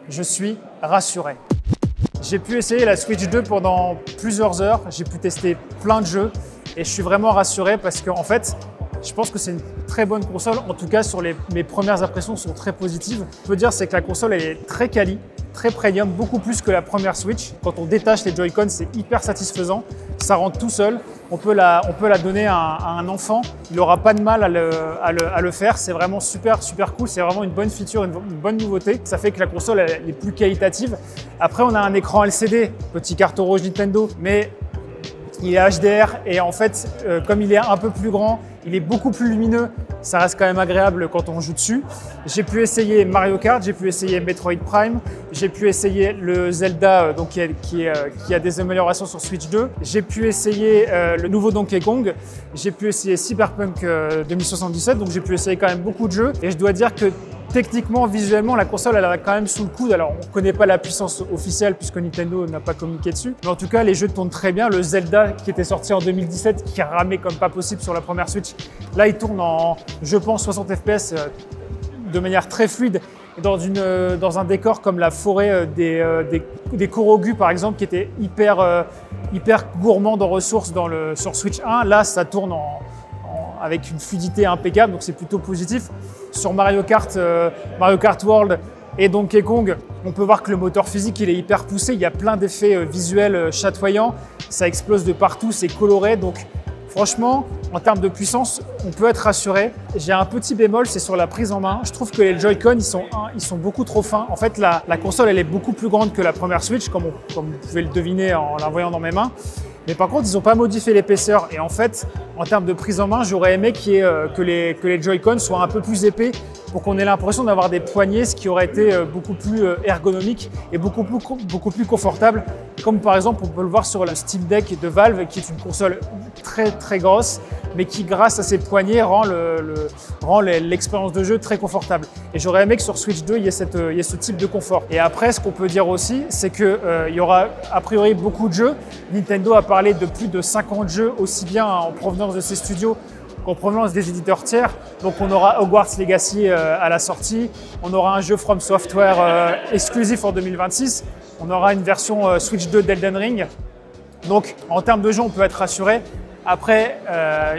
je suis rassuré. J'ai pu essayer la Switch 2 pendant plusieurs heures, j'ai pu tester plein de jeux et je suis vraiment rassuré parce qu'en fait, je pense que c'est une très bonne console. En tout cas, mes premières impressions sont très positives. Ce que je peux dire, c'est que la console elle est très quali, très premium, beaucoup plus que la première Switch. Quand on détache les Joy-Con, c'est hyper satisfaisant. Ça rentre tout seul. On peut la donner à un enfant. Il n'aura pas de mal à le faire. C'est vraiment super cool. C'est vraiment une bonne feature, une bonne nouveauté. Ça fait que la console elle est plus qualitative. Après, on a un écran LCD, petit carton rouge Nintendo, mais il est HDR et en fait, comme il est un peu plus grand, il est beaucoup plus lumineux. Ça reste quand même agréable quand on joue dessus. J'ai pu essayer Mario Kart, j'ai pu essayer Metroid Prime, j'ai pu essayer le Zelda donc qui a des améliorations sur Switch 2. J'ai pu essayer le nouveau Donkey Kong, j'ai pu essayer Cyberpunk 2077, donc j'ai pu essayer quand même beaucoup de jeux. Et je dois dire que techniquement, visuellement, la console elle a quand même sous le coude. Alors, on ne connaît pas la puissance officielle puisque Nintendo n'a pas communiqué dessus. Mais en tout cas, les jeux tournent très bien. Le Zelda qui était sorti en 2017, qui a ramé comme pas possible sur la première Switch, là, il tourne en, je pense, 60 FPS de manière très fluide. Et dans un décor comme la forêt des Korogu, par exemple, qui était hyper gourmand en ressources sur Switch 1, là, ça tourne avec une fluidité impeccable, donc c'est plutôt positif. Sur Mario Kart World et Donkey Kong, on peut voir que le moteur physique il est hyper poussé, il y a plein d'effets visuels chatoyants, ça explose de partout, c'est coloré, donc franchement, en termes de puissance, on peut être rassuré. J'ai un petit bémol, c'est sur la prise en main. Je trouve que les Joy-Con, ils sont beaucoup trop fins. En fait, la console, elle est beaucoup plus grande que la première Switch, comme vous pouvez le deviner en la voyant dans mes mains. Mais par contre, ils n'ont pas modifié l'épaisseur. Et en fait, en termes de prise en main, j'aurais aimé que les Joy-Con soient un peu plus épais pour qu'on ait l'impression d'avoir des poignées, ce qui aurait été beaucoup plus ergonomique et beaucoup plus confortable. Comme par exemple, on peut le voir sur la Steam Deck de Valve, qui est une console très grosse, mais qui, grâce à ses poignées, rend l'expérience de jeu très confortable. Et j'aurais aimé que sur Switch 2, il y ait ce type de confort. Et après, ce qu'on peut dire aussi, c'est qu'il y aura a priori beaucoup de jeux. Nintendo a parlé de plus de 50 jeux, aussi bien en provenance de ses studios qu'en provenance des éditeurs tiers. Donc on aura Hogwarts Legacy à la sortie, on aura un jeu From Software exclusif en 2026, on aura une version Switch 2 d'Elden Ring. Donc en termes de jeu, on peut être rassuré. Après,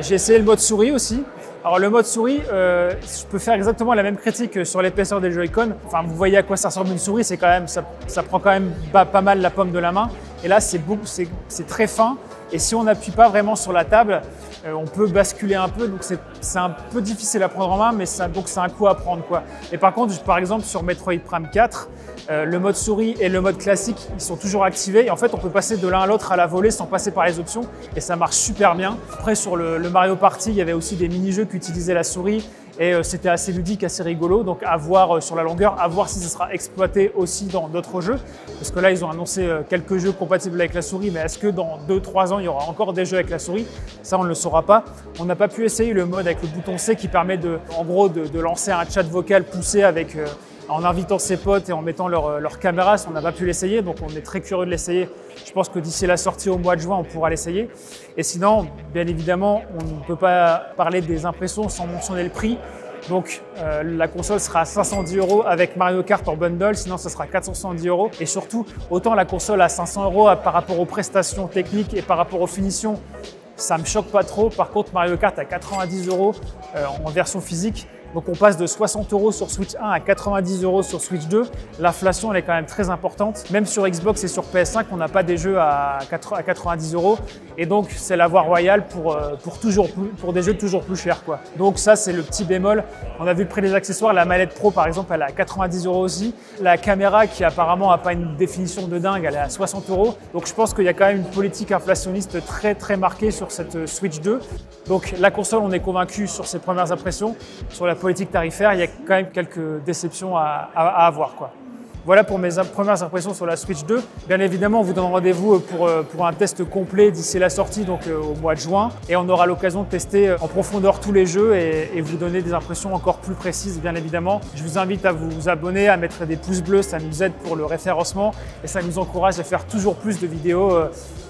j'ai essayé le mode souris aussi. Alors le mode souris, je peux faire exactement la même critique sur l'épaisseur des Joy-Con. Enfin, vous voyez à quoi ça ressemble une souris, c'est quand même, ça prend quand même pas mal la paume de la main. Et là, c'est très fin. Et si on n'appuie pas vraiment sur la table, on peut basculer un peu. Donc c'est un peu difficile à prendre en main, mais donc c'est un coup à prendre, quoi. Et par contre, par exemple, sur Metroid Prime 4, le mode souris et le mode classique, ils sont toujours activés. Et en fait, on peut passer de l'un à l'autre à la volée sans passer par les options. Et ça marche super bien. Après, sur le Mario Party, il y avait aussi des mini-jeux qui utilisaient la souris. Et c'était assez ludique, assez rigolo. Donc à voir sur la longueur, à voir si ça sera exploité aussi dans d'autres jeux. Parce que là, ils ont annoncé quelques jeux compatibles avec la souris. Mais est-ce que dans 2-3 ans, il y aura encore des jeux avec la souris? Ça, on ne le saura pas. On n'a pas pu essayer le mode avec le bouton C qui permet en gros de lancer un chat vocal poussé en invitant ses potes et en mettant leur caméra. On n'a pas pu l'essayer, donc on est très curieux de l'essayer. Je pense que d'ici la sortie au mois de juin, on pourra l'essayer. Et sinon, bien évidemment, on ne peut pas parler des impressions sans mentionner le prix. Donc la console sera à 510 € avec Mario Kart en bundle, sinon ça sera 470 €. Et surtout, autant la console à 500 € par rapport aux prestations techniques et par rapport aux finitions, ça ne me choque pas trop. Par contre, Mario Kart à 90 € en version physique. Donc on passe de 60 € sur Switch 1 à 90 € sur Switch 2. L'inflation, elle est quand même très importante. Même sur Xbox et sur PS5, on n'a pas des jeux à 90 €. Et donc c'est la voie royale pour des jeux toujours plus chers, quoi. Donc ça, c'est le petit bémol. On a vu le prix des accessoires. La manette Pro, par exemple, elle est à 90 € aussi. La caméra, qui apparemment n'a pas une définition de dingue, elle est à 60 €. Donc je pense qu'il y a quand même une politique inflationniste très marquée sur cette Switch 2. Donc la console, on est convaincu sur ses premières impressions. Sur la politique tarifaire, il y a quand même quelques déceptions à avoir, quoi. Voilà pour mes premières impressions sur la Switch 2. Bien évidemment, on vous donne rendez-vous pour un test complet d'ici la sortie, donc au mois de juin. Et on aura l'occasion de tester en profondeur tous les jeux et vous donner des impressions encore plus précises, bien évidemment. Je vous invite à vous abonner, à mettre des pouces bleus, ça nous aide pour le référencement et ça nous encourage à faire toujours plus de vidéos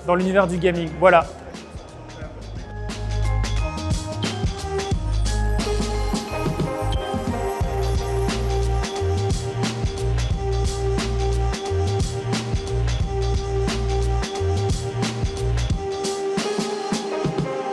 dans l'univers du gaming. Voilà.